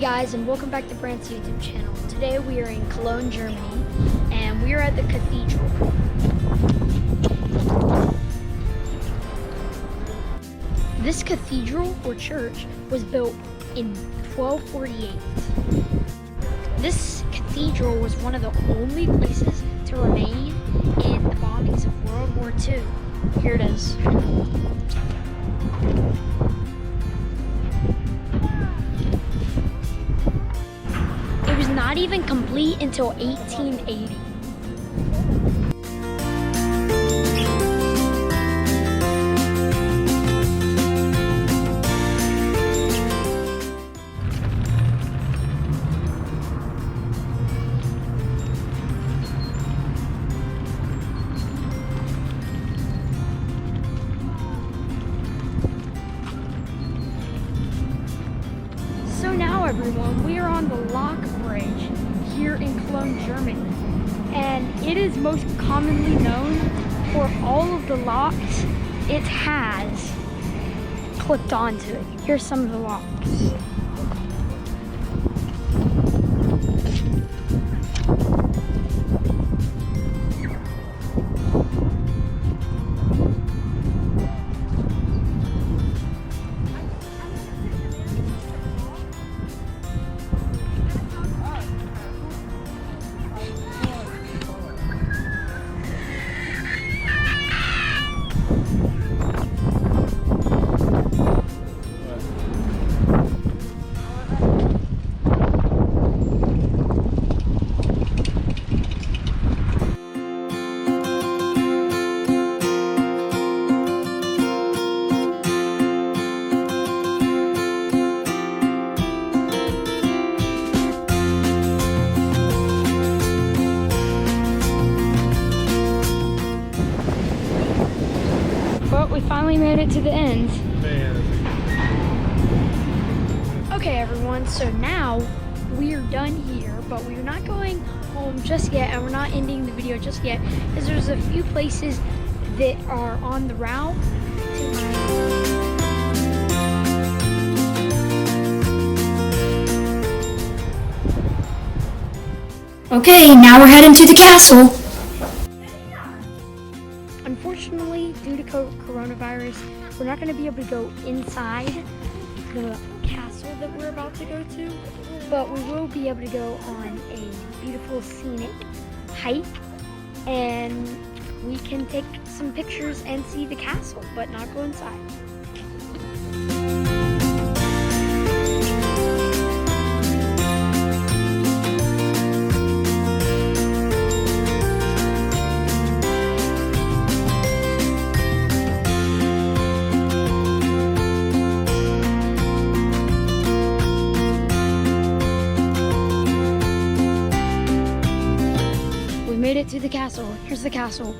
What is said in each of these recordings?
guys, and welcome back to Brandt's YouTube channel. Today we are in Cologne, Germany, and we are at the cathedral. This cathedral or church was built in 1248. This cathedral was one of the only places to remain in the bombings of World War II. Here it is. It was not even complete until 1880. So now everyone, we are on the Lock Bridge here in Cologne, Germany. And it is most commonly known for all of the locks it has clipped onto it. Here's some of the locks. But we finally made it to the end. Okay everyone, so now we are done here, but we're not going home just yet, and we're not ending the video just yet, because there's a few places that are on the route. Okay, now we're heading to the castle. Unfortunately, due to coronavirus, we're not going to be able to go inside the castle that we're about to go to, but we will be able to go on a beautiful scenic hike, and we can take some pictures and see the castle, but not go inside. Made it to the castle. Here's the castle.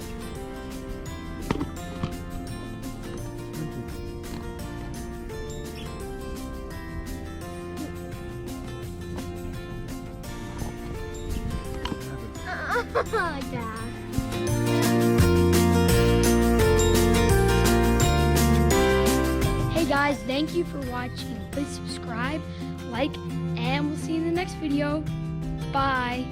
Hey guys, thank you for watching. Please subscribe, like, and we'll see you in the next video. Bye.